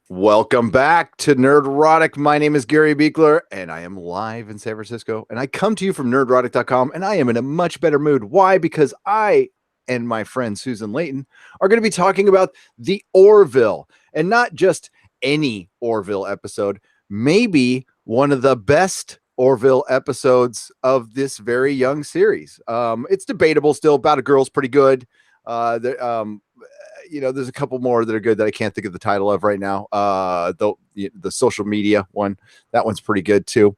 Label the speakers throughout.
Speaker 1: Welcome back to Nerdrotic. My name is Gary Beekler, and I am live in San Francisco. And I come to you from nerdrotic.com, and I am in a much better mood. Why? Because I and my friend Susan Leighton are going to be talking about the Orville, and not just any Orville episode, maybe one of the best Orville episodes of this very young series. It's debatable still. About a Girl's pretty good. There's a couple more that are good that I can't think of the title of right now. The social media one, that one's pretty good too.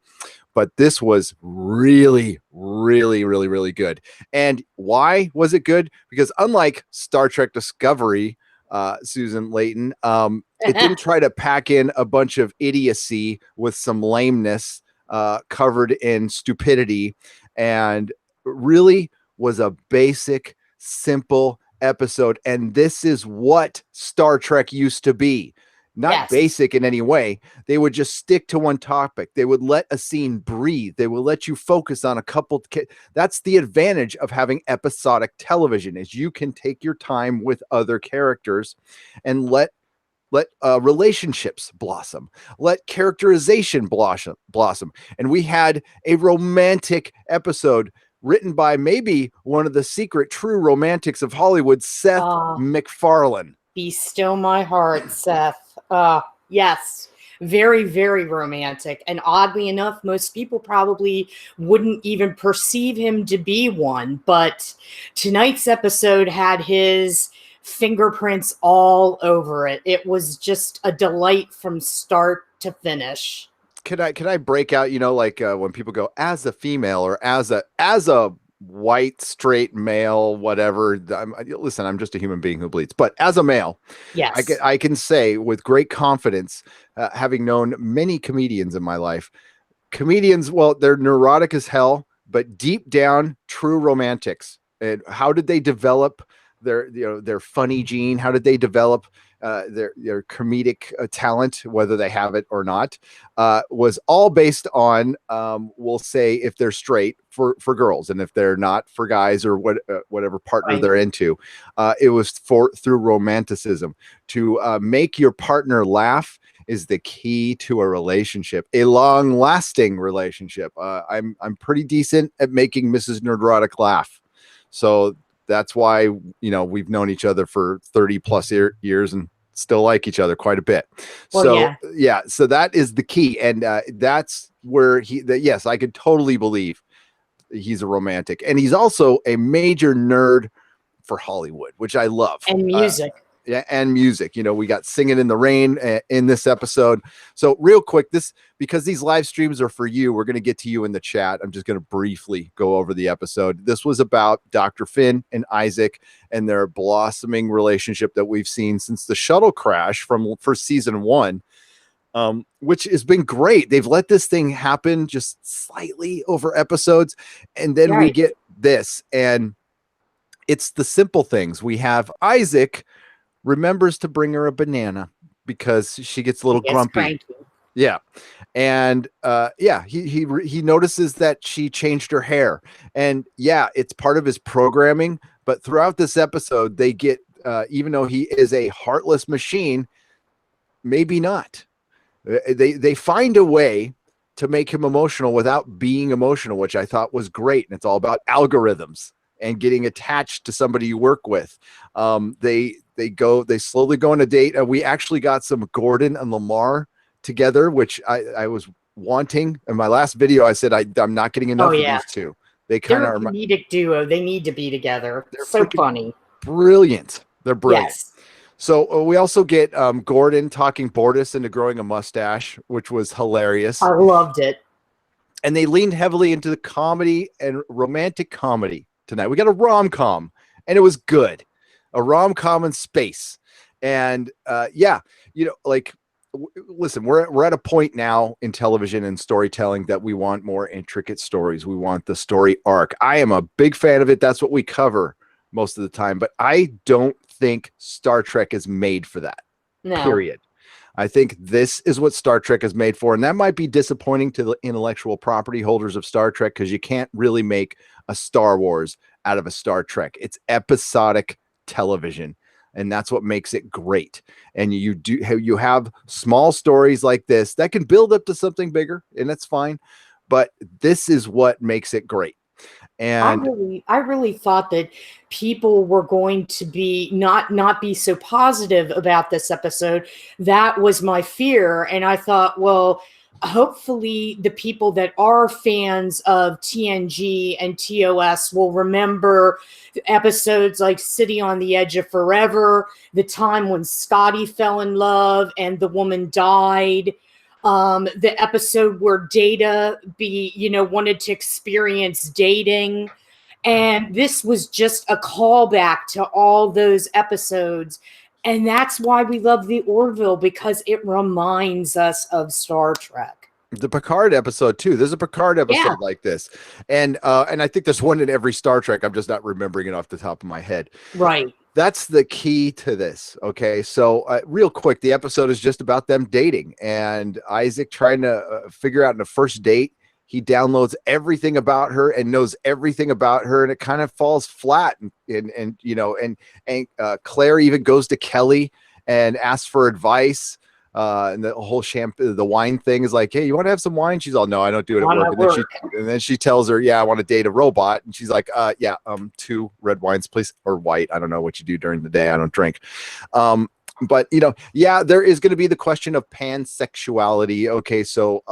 Speaker 1: But this was really, really, really, really good. And why was it good? Because unlike Star Trek Discovery, Susan Leighton, it didn't try to pack in a bunch of idiocy with some lameness covered in stupidity, and really was a basic, simple episode. And this is what Star Trek used to be. Not basic in any way. They would just stick to one topic. They would let a scene breathe. They will let you focus on a couple. That's the advantage of having episodic television, is you can take your time with other characters and let relationships blossom, let characterization blossom. And we had a romantic episode written by maybe one of the secret true romantics of Hollywood, Seth MacFarlane.
Speaker 2: Be still my heart, Seth. Yes, very, very romantic. And oddly enough, most people probably wouldn't even perceive him to be one. But tonight's episode had his fingerprints all over it. It was just a delight from start to finish.
Speaker 1: Can I break out, when people go as a female or as a white straight male, whatever. I'm just a human being who bleeds, but as a male,
Speaker 2: yes,
Speaker 1: I can say with great confidence, having known many comedians in my life, well, they're neurotic as hell, but deep down, true romantics. And how did they develop their funny gene? How did they develop their comedic talent, whether they have it or not, was all based on, we'll say, if they're straight for girls, and if they're not for guys, or whatever partner they're into, it was through romanticism. To make your partner laugh is the key to a relationship, a long-lasting relationship. I'm pretty decent at making Mrs. Nerdrotic laugh, so that's why, we've known each other for 30 plus years and still like each other quite a bit. Well, so that is the key. And that's where yes, I could totally believe he's a romantic. And he's also a major nerd for Hollywood, which I love.
Speaker 2: And music.
Speaker 1: And music. We got Singing in the Rain in this episode. So real quick, because these live streams are for you, we're going to get to you in the chat. I'm just going to briefly go over the episode. This was about Dr. Finn and Isaac and their blossoming relationship that we've seen since the shuttle crash for season 1, which has been great. They've let this thing happen just slightly over episodes. And then we get this, and it's the simple things. We have Isaac remembers to bring her a banana because she gets a little grumpy. Cranky. Yeah. And he notices that she changed her hair. And it's part of his programming. But throughout this episode, they get, even though he is a heartless machine, maybe not. They find a way to make him emotional without being emotional, which I thought was great. And it's all about algorithms and getting attached to somebody you work with. They slowly go on a date. We actually got some Gordon and Lamar together, which I was wanting. In my last video, I said I'm not getting enough of these two. They're
Speaker 2: a comedic duo. They need to be together. They're so funny.
Speaker 1: Brilliant. They're brilliant.
Speaker 2: Yes.
Speaker 1: So we also get Gordon talking Bortus into growing a mustache, which was hilarious.
Speaker 2: I loved it.
Speaker 1: And they leaned heavily into the comedy and romantic comedy tonight. We got a rom-com, and it was good. A rom-com in space. And listen, we're at a point now in television and storytelling that we want more intricate stories. We want the story arc. I am a big fan of it. That's what we cover most of the time. But I don't think Star Trek is made for that.
Speaker 2: No.
Speaker 1: Period. I think this is what Star Trek is made for. And that might be disappointing to the intellectual property holders of Star Trek, because you can't really make a Star Wars out of a Star Trek. It's episodic television. and that's what makes it great. And you have small stories like this that can build up to something bigger, and that's fine, but this is what makes it great. And
Speaker 2: I really thought that people were going to be not be so positive about this episode. That was my fear, and I thought, well, hopefully the people that are fans of TNG and TOS will remember episodes like City on the Edge of Forever, the time when Scotty fell in love and the woman died, the episode where Data wanted to experience dating. And this was just a callback to all those episodes. And that's why we love the Orville, because it reminds us of Star Trek.
Speaker 1: The Picard episode too. There's a Picard episode like this, and I think there's one in every Star Trek. I'm just not remembering it off the top of my head.
Speaker 2: Right.
Speaker 1: That's the key to this. Okay, so real quick, the episode is just about them dating and Isaac trying to figure out in the first date. He downloads everything about her and knows everything about her, and it kind of falls flat. And Claire even goes to Kelly and asks for advice. And the whole the wine thing is like, hey, you want to have some wine? She's all, no, I don't do it at work. And then she tells her, yeah, I want to date a robot. And she's like, 2 red wines, please, or white. I don't know what you do during the day. I don't drink. But there is going to be the question of pansexuality. Okay, so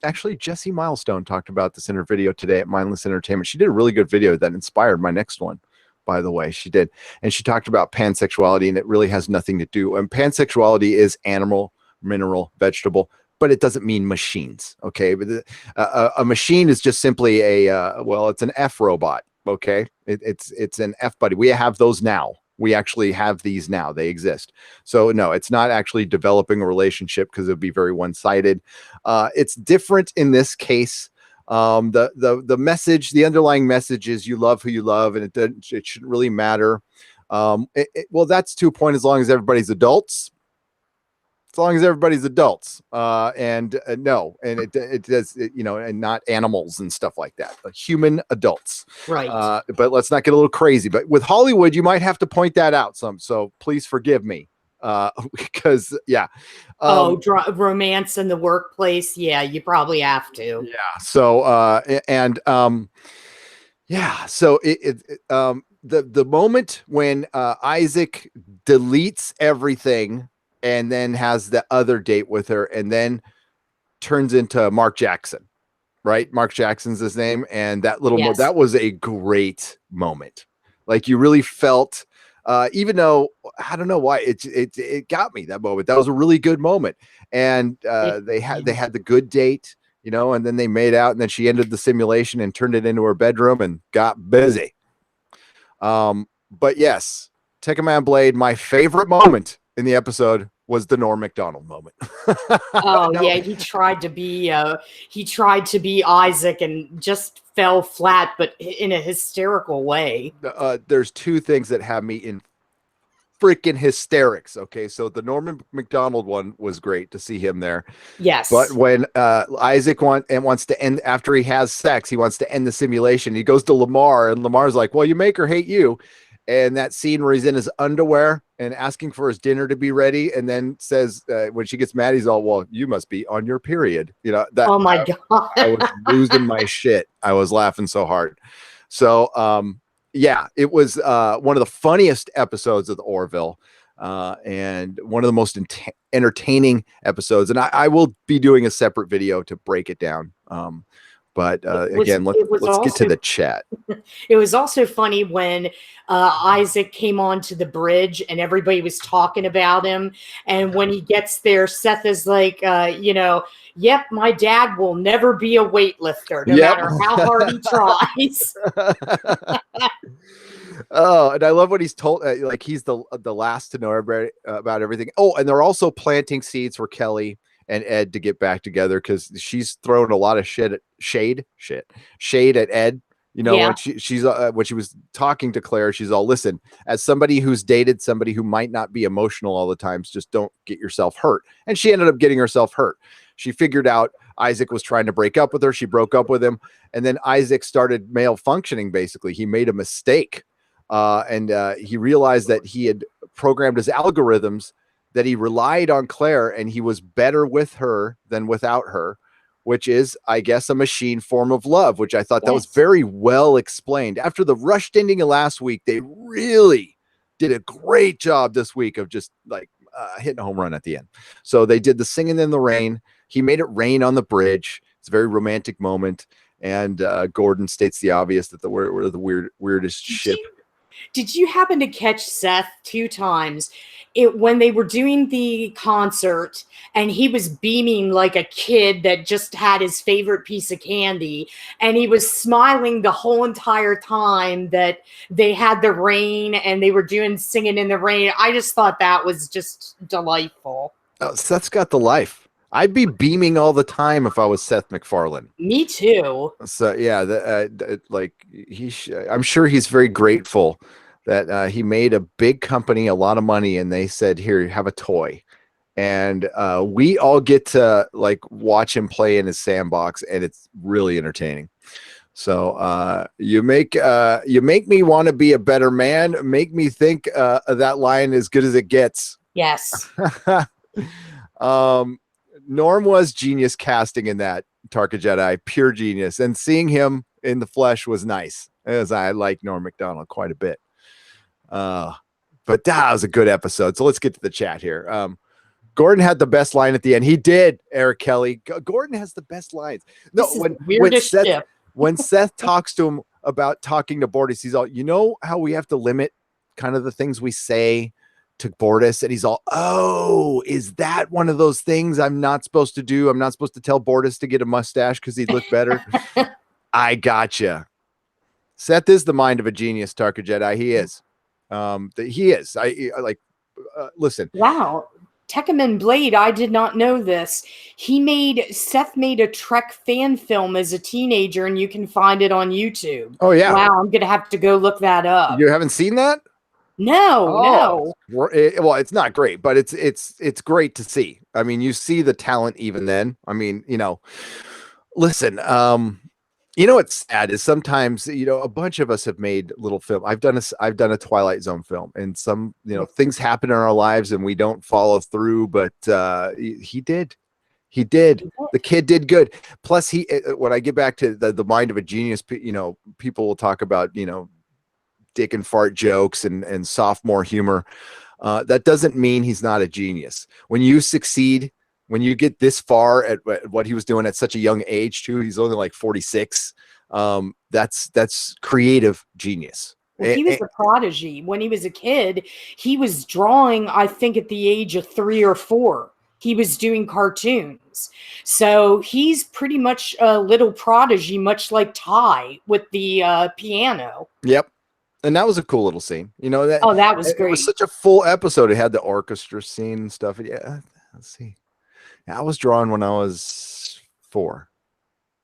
Speaker 1: actually Jessie Milestone talked about this in her video today at Mindless Entertainment. She did a really good video that inspired my next one, by the way. She did, and she talked about pansexuality, and it really has nothing to do. And pansexuality is animal, mineral, vegetable, but it doesn't mean machines. Okay, but a machine is just simply it's an F robot. Okay, it's an F buddy. We have those now. We actually have these now. They exist. So no, it's not actually developing a relationship, because it would be very one-sided. It's different in this case. The message, the underlying message is you love who you love, and it shouldn't really matter. That's to a point, as long as everybody's adults. As long as everybody's adults, and not animals and stuff like that. Human adults,
Speaker 2: right?
Speaker 1: But let's not get a little crazy. But with Hollywood, you might have to point that out some. So please forgive me, because
Speaker 2: romance in the workplace. Yeah, you probably have to.
Speaker 1: Yeah. So So the moment when Isaac deletes everything and then has the other date with her, and then turns into Mark Jackson, right? Mark Jackson's his name. And that that was a great moment. Like, you really felt, even though I don't know why it got me, that moment. That was a really good moment. And they had the good date, and then they made out, and then she ended the simulation and turned it into her bedroom and got busy. But yes, Take a Man Blade, my favorite moment in the episode was the Norm Macdonald moment.
Speaker 2: Yeah, he tried to be Isaac and just fell flat, but in a hysterical way.
Speaker 1: There's 2 things that have me in freaking hysterics. Okay, so the Norman McDonald one was great to see him there.
Speaker 2: Yes,
Speaker 1: but when Isaac wants to end, after he has sex, he wants to end the simulation. He goes to Lamar, and Lamar's like, "Well, you make her hate you." And that scene where he's in his underwear and asking for his dinner to be ready, and then says, when she gets mad, he's all, "Well, you must be on your period."
Speaker 2: Oh my God.
Speaker 1: I was losing my shit. I was laughing so hard. So, it was one of the funniest episodes of the Orville, and one of the most entertaining episodes. And I will be doing a separate video to break it down. But again, let's get to the chat.
Speaker 2: It was also funny when Isaac came onto the bridge and everybody was talking about him. And when he gets there, Seth is like, yep, my dad will never be a weightlifter, no matter how hard he tries.
Speaker 1: Oh, and I love what he's told. Like, he's the last to know about everything. Oh, and they're also planting seeds for Kelly and Ed to get back together, because she's throwing a lot of shade at Ed. When she's when she was talking to Claire, she's all, "Listen, as somebody who's dated somebody who might not be emotional all the time, just don't get yourself hurt." And she ended up getting herself hurt. She figured out Isaac was trying to break up with her. She broke up with him, and then Isaac started malfunctioning. Basically, he made a mistake. and he realized that he had programmed his algorithms that he relied on Claire, and he was better with her than without her, which is, I guess, a machine form of love, which I thought that was very well explained. After the rushed ending of last week, they really did a great job this week of just like hitting a home run at the end. So they did the singing in the rain. He made it rain on the bridge. It's a very romantic moment. And Gordon states the obvious that we're the weirdest ship.
Speaker 2: Did you happen to catch Seth 2 times when they were doing the concert and he was beaming like a kid that just had his favorite piece of candy, and he was smiling the whole entire time that they had the rain and they were doing singing in the rain? I just thought that was just delightful.
Speaker 1: Oh, Seth's got the life. I'd be beaming all the time if I was Seth MacFarlane.
Speaker 2: Me too.
Speaker 1: So yeah, I'm sure he's very grateful that he made a big company a lot of money, and they said, "Here, have a toy," and we all get to like watch him play in his sandbox, and it's really entertaining. So you make me want to be a better man. Make me think that line as good as it gets.
Speaker 2: Yes.
Speaker 1: Norm was genius casting in that Tarka Jedi, pure genius, and seeing him in the flesh was nice, as I like Norm Macdonald quite a bit. But that was a good episode. So let's get to the chat here. Gordon had the best line at the end. He did, Eric Kelly. Gordon has the best lines. No, when Seth talks to him about talking to Bortus, he's all, you know how we have to limit kind of the things we say to Bortus, and he's all, oh, is that one of those things I'm not supposed to do? I'm not supposed to tell Bortus to get a mustache because he'd look better. I gotcha. Seth is the mind of a genius, Tarka Jedi. He is. He is. I like. Listen.
Speaker 2: Wow. Tekkaman Blade, I did not know this. Seth made a Trek fan film as a teenager, and you can find it on YouTube.
Speaker 1: Oh yeah.
Speaker 2: Wow, I'm gonna have to go look that up.
Speaker 1: You haven't seen that?
Speaker 2: No.
Speaker 1: Well, it's not great, but it's great to see. I mean, you see the talent even then. I mean, listen, what's sad is sometimes, a bunch of us have made little film. I've done a Twilight Zone film, and some, things happen in our lives and we don't follow through, but he did. The kid did good. Plus when I get back to the mind of a genius, people will talk about, dick and fart jokes and sophomore humor. That doesn't mean he's not a genius. When you succeed, when you get this far at what he was doing at such a young age too, he's only like 46. That's creative genius.
Speaker 2: Well, he was a prodigy. When he was a kid, he was drawing, I think at the age of 3 or 4. He was doing cartoons. So he's pretty much a little prodigy, much like Ty with the piano.
Speaker 1: Yep. And that was a cool little scene. That
Speaker 2: was great.
Speaker 1: It was such a full episode. It had the orchestra scene and stuff. Yeah. Let's see. I was drawing when I was 4.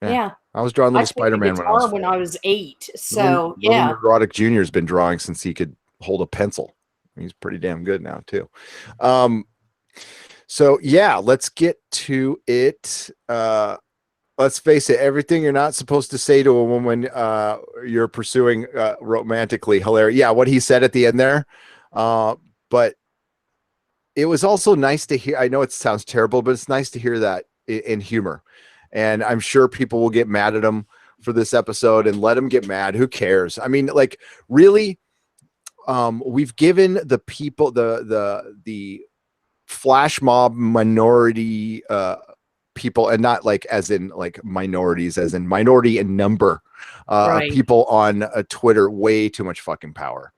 Speaker 2: Yeah.
Speaker 1: I was drawing little Spider-Man
Speaker 2: when I was 8. So
Speaker 1: Little Neurotic Jr. has been drawing since he could hold a pencil. He's pretty damn good now too. So yeah, let's get to it. Let's face it, everything you're not supposed to say to a woman you're pursuing romantically. Hilarious. Yeah, what he said at the end there. But it was also nice to hear. I know it sounds terrible, but it's nice to hear that in humor. And I'm sure people will get mad at him for this episode, and let him get mad. Who cares? I mean, like, really, we've given the people the flash mob minority people, and not like as in like minorities, as in minority in number,
Speaker 2: right.
Speaker 1: People on Twitter way too much fucking power.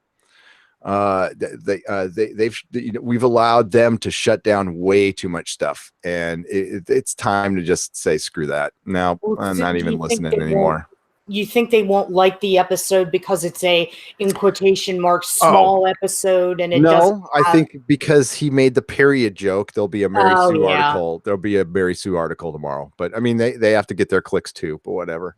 Speaker 1: We've allowed them to shut down way too much stuff, and it's time to just say screw that. Now I'm not even listening anymore.
Speaker 2: You think they won't like the episode because it's a, in quotation marks, small episode, and it doesn't have...
Speaker 1: I think because he made the period joke, there'll be a Mary Sue article. There'll be a Mary Sue article tomorrow. But I mean, they have to get their clicks too. But whatever.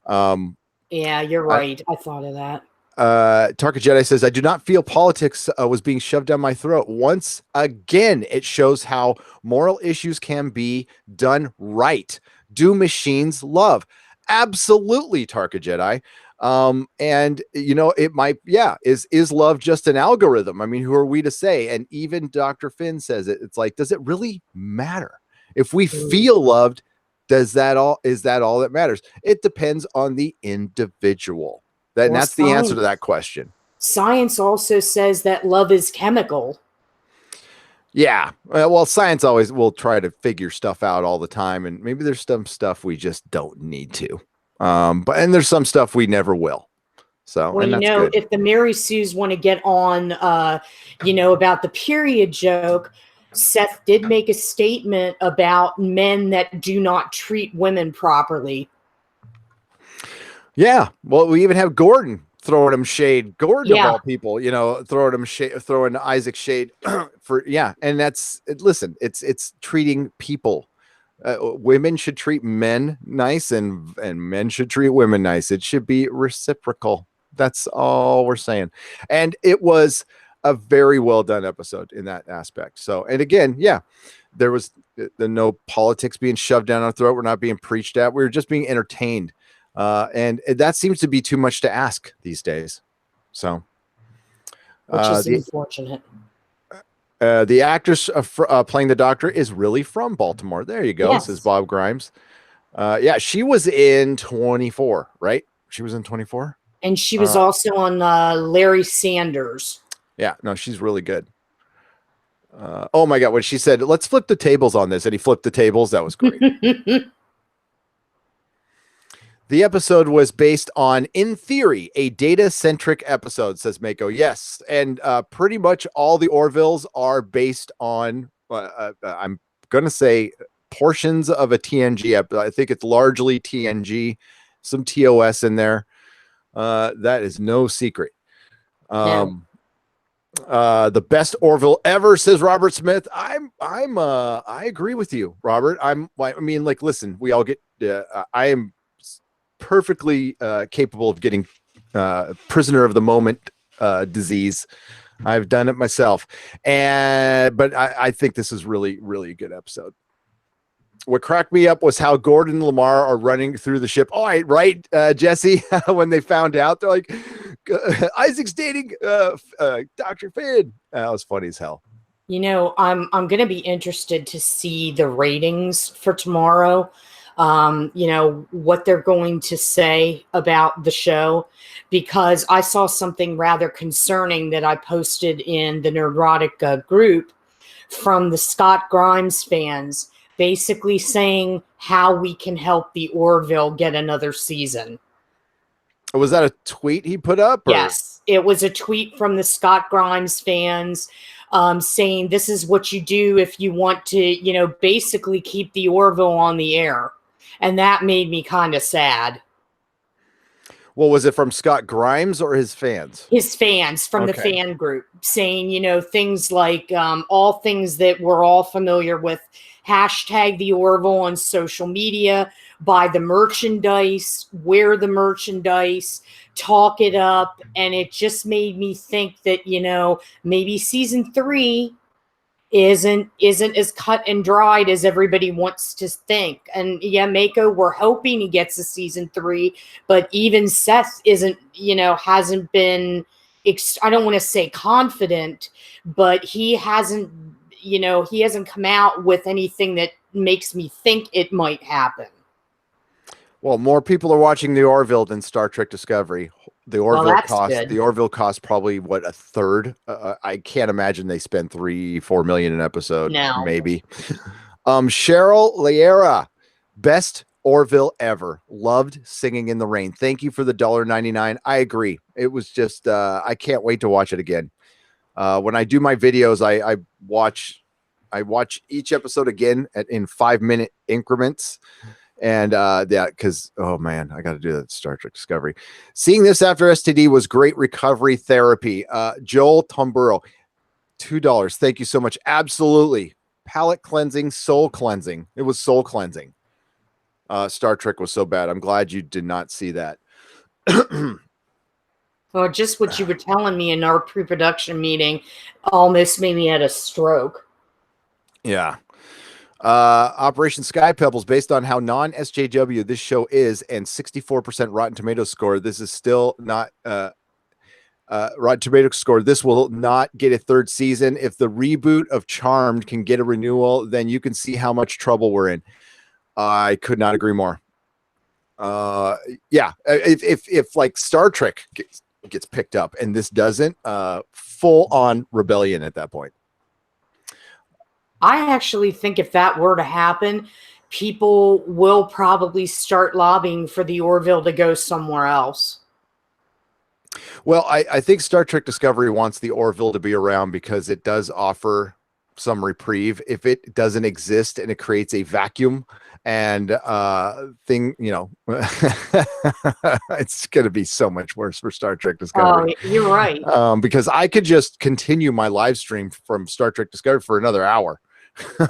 Speaker 2: Yeah, you're right. I thought of that.
Speaker 1: Tarka Jedi says, I do not feel politics was being shoved down my throat. Once again, it shows how moral issues can be done right. Do machines love? Absolutely, Tarka Jedi. And it might, is love just an algorithm? I mean, who are we to say? And even Dr. Finn says it. It's like, does it really matter if we feel loved? Is that all that matters? It depends on the individual. And that's the answer to that question.
Speaker 2: Science also says that love is chemical.
Speaker 1: Yeah. Well, science always will try to figure stuff out all the time. And maybe there's some stuff we just don't need to. And there's some stuff we never will. So,
Speaker 2: well,
Speaker 1: and that's good.
Speaker 2: If the Mary Sues want to get on, about the period joke, Seth did make a statement about men that do not treat women properly.
Speaker 1: Yeah. Well, we even have Gordon throwing him shade. Gordon of all people, throwing him shade, throwing Isaac shade for, And listen, it's treating people. Women should treat men nice and men should treat women nice. It should be reciprocal. That's all we're saying. And it was a very well done episode in that aspect. So, and again, there was no politics being shoved down our throat. We're not being preached at. We were just being entertained. And that seems to be too much to ask these days. So,
Speaker 2: which is unfortunate.
Speaker 1: The actress playing the doctor is really from Baltimore. There you go. Yes. Says Bob Grimes. She was in 24, right? She was in 24.
Speaker 2: And she was also on Larry Sanders.
Speaker 1: Yeah, no, she's really good. Oh my God, what she said, let's flip the tables on this. And he flipped the tables. That was great. The episode was based on, in theory, a data-centric episode, says Mako. Yes, and pretty much all the Orvilles are based on, I'm going to say, portions of a TNG episode. I think it's largely TNG, some TOS in there. That is no secret. The best Orville ever, says Robert Smith. I agree with you, Robert. Listen, we all get, I am perfectly capable of getting prisoner of the moment disease. I've done it myself. But I think this is really, really a good episode. What cracked me up was how Gordon and Lamar are running through the ship. Oh, right, Jesse, when they found out, they're like, Isaac's dating Dr. Finn. That was funny as hell.
Speaker 2: I'm going to be interested to see the ratings for tomorrow. What they're going to say about the show, because I saw something rather concerning that I posted in the Neurotic group from the Scott Grimes fans, basically saying how we can help the Orville get another season.
Speaker 1: Was that a tweet he put up? Or?
Speaker 2: Yes, it was a tweet from the Scott Grimes fans saying this is what you do if you want to, basically keep the Orville on the air. And that made me kind of sad.
Speaker 1: Well, was it from Scott Grimes or his fans?
Speaker 2: His fans from the fan group saying, things like all things that we're all familiar with. Hashtag the Orville on social media, buy the merchandise, wear the merchandise, talk it up. And it just made me think that, maybe season 3 isn't as cut and dried as everybody wants to think. And Mako, we're hoping he gets a season 3, but even Seth hasn't been, I don't want to say confident, but he hasn't come out with anything that makes me think it might happen.
Speaker 1: Well, more people are watching the Orville than Star Trek Discovery. The Orville cost probably a third. I can't imagine they spend $3-4 million an episode.
Speaker 2: No.
Speaker 1: Maybe. Cheryl Liera, best Orville ever. Loved Singing in the Rain. Thank you for the $1.99. I agree. It was just I can't wait to watch it again. When I do my videos, I watch each episode again in 5-minute increments. And because oh man, I got to do that Star Trek Discovery. Seeing this after STD was great recovery therapy. Joel Tomburo, $2. Thank you so much. Absolutely, palate cleansing, soul cleansing. It was soul cleansing. Star Trek was so bad. I'm glad you did not see that.
Speaker 2: Well, just what you were telling me in our pre-production meeting almost made me have a stroke.
Speaker 1: Yeah. Operation Sky Pebbles, based on how non-SJW this show is and 64% Rotten Tomatoes score, this is still not Rotten Tomatoes score. This will not get a third season. If the reboot of Charmed can get a renewal, then you can see how much trouble we're in. I could not agree more. Yeah, if like Star Trek gets picked up and this doesn't, full on rebellion at that point.
Speaker 2: I actually think if that were to happen, people will probably start lobbying for the Orville to go somewhere else.
Speaker 1: Well, I think Star Trek Discovery wants the Orville to be around because it does offer some reprieve. If it doesn't exist and it creates a vacuum and thing, you know, it's going to be so much worse for Star Trek Discovery.
Speaker 2: Oh, you're right.
Speaker 1: Because I could just continue my live stream from Star Trek Discovery for another hour.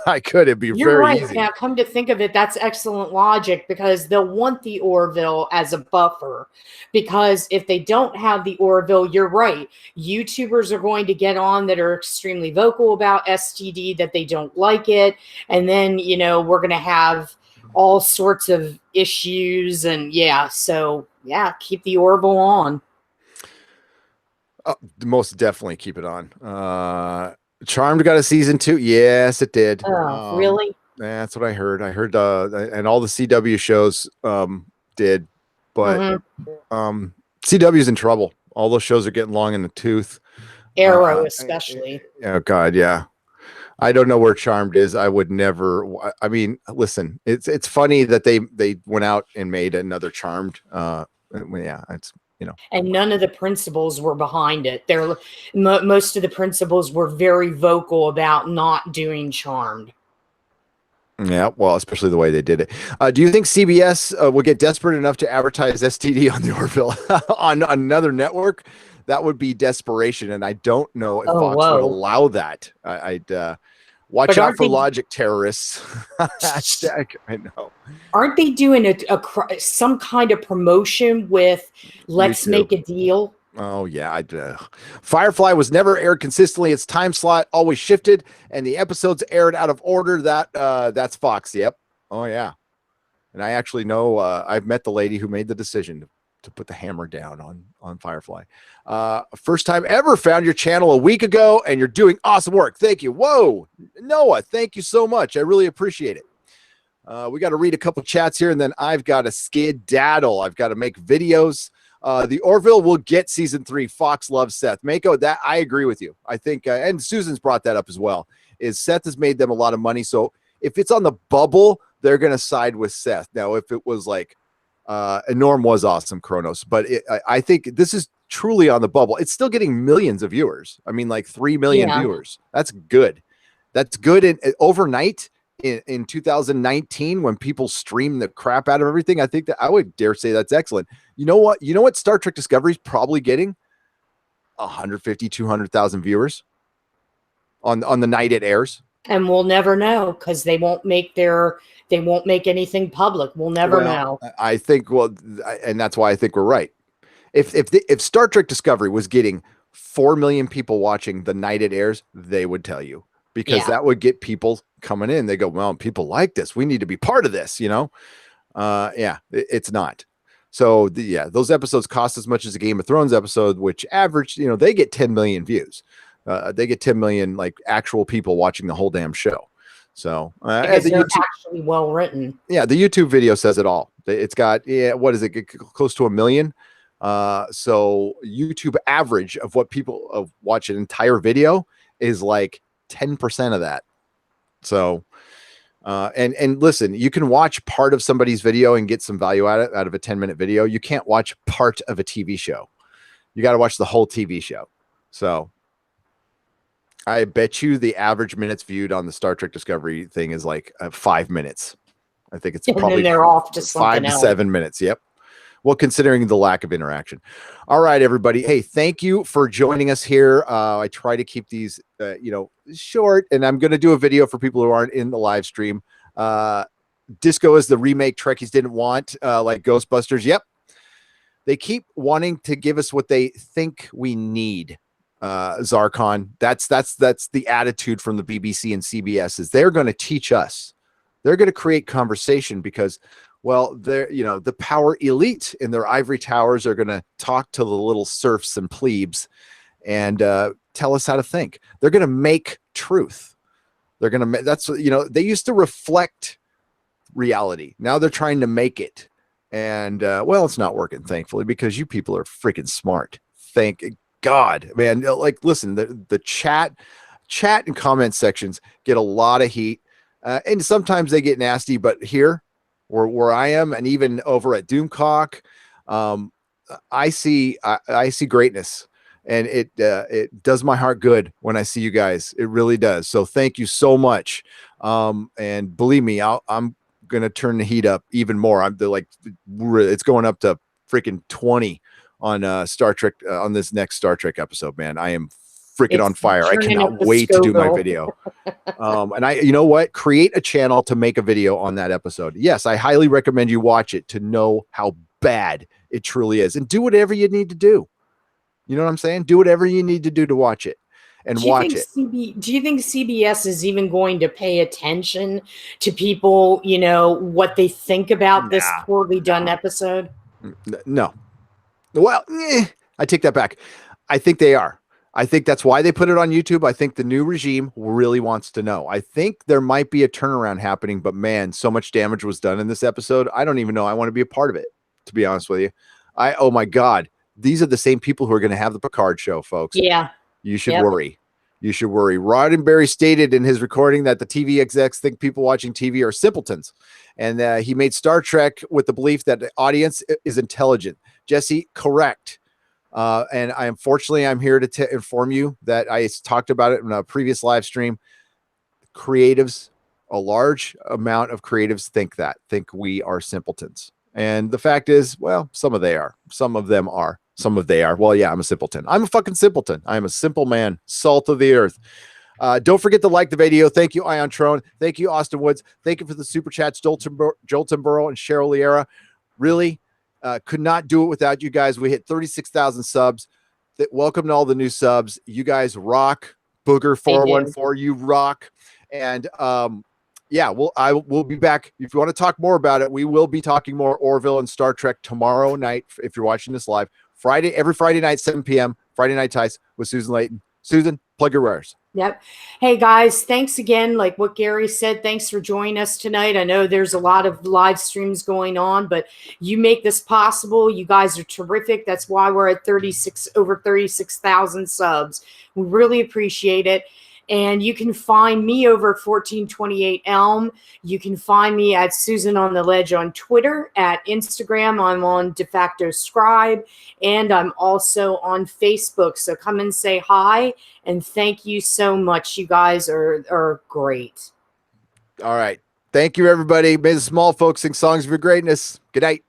Speaker 1: I could. It'd be
Speaker 2: You're
Speaker 1: very
Speaker 2: right.
Speaker 1: easy.
Speaker 2: Now, come to think of it, that's excellent logic because they'll want the Orville as a buffer. Because if they don't have the Orville, you're right. YouTubers are going to get on that are extremely vocal about STD, that they don't like it. And then, you know, we're going to have all sorts of issues. And yeah, so yeah, keep the Orville on.
Speaker 1: Most definitely keep it on. Charmed got a season 2. Yes, it did.
Speaker 2: Oh, really?
Speaker 1: That's what I heard. I heard, and all the CW shows did, but CW's in trouble. All those shows are getting long in the tooth.
Speaker 2: Arrow, especially.
Speaker 1: Oh God, yeah. I don't know where Charmed is. I would never. I mean, listen, it's funny that they went out and made another Charmed. Yeah, it's. You know.
Speaker 2: And none of the principals were behind it. Most of the principals were very vocal about not doing Charmed.
Speaker 1: Yeah, well, especially the way they did it. Do you think CBS will get desperate enough to advertise STD on the Orville on another network? That would be desperation, and I don't know if Fox would allow that. I'd watch out for logic terrorists. Hashtag, I know.
Speaker 2: Aren't they doing some kind of promotion with Let's Make a Deal?
Speaker 1: Oh, yeah. Firefly was never aired consistently. Its time slot always shifted, and the episodes aired out of order. That's Fox. Yep. Oh, yeah. And I actually know I've met the lady who made the decision to put the hammer down on Firefly. First time ever, found your channel a week ago, and you're doing awesome work. Thank you. Whoa, Noah, thank you so much. I really appreciate it. We got to read a couple chats here, and then I've got to skedaddle. I've got to make videos. The Orville will get season 3. Fox loves Seth. Mako, that I agree with you. I think, and Susan's brought that up as well, is Seth has made them a lot of money. So if it's on the bubble, they're going to side with Seth. Now, if it was like, and Norm was awesome, Kronos, but I think this is truly on the bubble. It's still getting millions of viewers. I mean, like 3 million viewers. That's good. That's good. Overnight in 2019, when people stream the crap out of everything, I think that I would dare say that's excellent. You know what? You know what? Star Trek Discovery is probably getting 150, 200,000 viewers on the night it airs.
Speaker 2: And we'll never know because they won't make anything public. We'll never know.
Speaker 1: I think, and that's why I think we're right. If Star Trek Discovery was getting 4 million people watching the night it airs, they would tell you, because that would get people coming in. They go, well, people like this. We need to be part of this, you know? It's not. So those episodes cost as much as a Game of Thrones episode, which average, you know, they get 10 million views. They get 10 million like actual people watching the whole damn show. So
Speaker 2: because they're actually well written.
Speaker 1: Yeah, the YouTube video says it all. It's got what is it? Close to 1 million. So YouTube average of what people watch an entire video is like 10% of that. So and listen, you can watch part of somebody's video and get some value out of a 10-minute video. You can't watch part of a TV show. You got to watch the whole TV show. So I bet you the average minutes viewed on the Star Trek Discovery thing is like 5 minutes. I think it's probably
Speaker 2: they're off to
Speaker 1: 5 to 7 minutes. Yep. Well, considering the lack of interaction. All right, everybody. Hey, thank you for joining us here. I try to keep these, short, and I'm going to do a video for people who aren't in the live stream. Disco is the remake Trekkies didn't want, like Ghostbusters. Yep. They keep wanting to give us what they think we need. Zarkon. That's the attitude from the BBC and CBS is they're going to teach us They're going to create conversation because, well, they're, you know, the power elite in their ivory towers are going to talk to the little serfs and plebes and tell us how to think. They're going to make truth. They're going to, that's, you know, they used to reflect reality. Now they're trying to make it. And well, it's not working, thankfully, because you people are freaking smart. Thank God, man. Like, listen, the chat and comment sections get a lot of heat. And sometimes they get nasty, but here where I am, and even over at Doomcock, I see greatness, and it does my heart good when I see you guys. It really does. So thank you so much. And believe me, I'm gonna turn the heat up even more. It's going up to freaking 20 on Star Trek on this next Star Trek episode, man. I am freaking on fire. I cannot wait to do my video. And you know what? Create a channel to make a video on that episode. Yes, I highly recommend you watch it to know how bad it truly is, and do whatever you need to do. You know what I'm saying? Do whatever you need to do to watch it and watch it.
Speaker 2: Do you think CBS is even going to pay attention to people, you know, what they think about this poorly done episode?
Speaker 1: No. Well, I take that back. I think they are. I think that's why they put it on YouTube. I think the new regime really wants to know. I think there might be a turnaround happening, but man, so much damage was done in this episode. I don't even know I want to be a part of it, to be honest with you. Oh my God. These are the same people who are going to have the Picard show, folks.
Speaker 2: Yeah.
Speaker 1: You should worry. You should worry. Roddenberry stated in his recording that the TV execs think people watching TV are simpletons. And he made Star Trek with the belief that the audience is intelligent. Jesse, correct. And unfortunately, I'm here to inform you that I talked about it in a previous live stream. Creatives, a large amount of creatives think we are simpletons. And the fact is, well, some of them are. Well, yeah, I'm a simpleton. I'm a fucking simpleton. I'm a simple man, salt of the earth. Don't forget to like the video. Thank you, Ion Trone. Thank you, Austin Woods. Thank you for the super chats, Jolton Burrow and Cheryl Liera. Really could not do it without you guys. We hit 36,000 subs. Welcome to all the new subs. You guys rock. Booger 414, you rock. And yeah, we'll be back. If you want to talk more about it, we will be talking more Orville and Star Trek tomorrow night. If you're watching this live, every Friday night, 7 p.m. Friday Night Ties with Susan Leighton. Susan, plug your wares.
Speaker 2: Yep. Hey guys, thanks again. Like what Gary said, thanks for joining us tonight. I know there's a lot of live streams going on, but you make this possible. You guys are terrific. That's why we're at over 36,000 subs. We really appreciate it. And you can find me over at 1428 Elm. You can find me at Susan on the Ledge on Twitter, at Instagram. I'm on De Facto Scribe, and I'm also on Facebook. So come and say hi. And thank you so much. You guys are great.
Speaker 1: All right. Thank you, everybody. May the small folks sing songs of your greatness. Good night.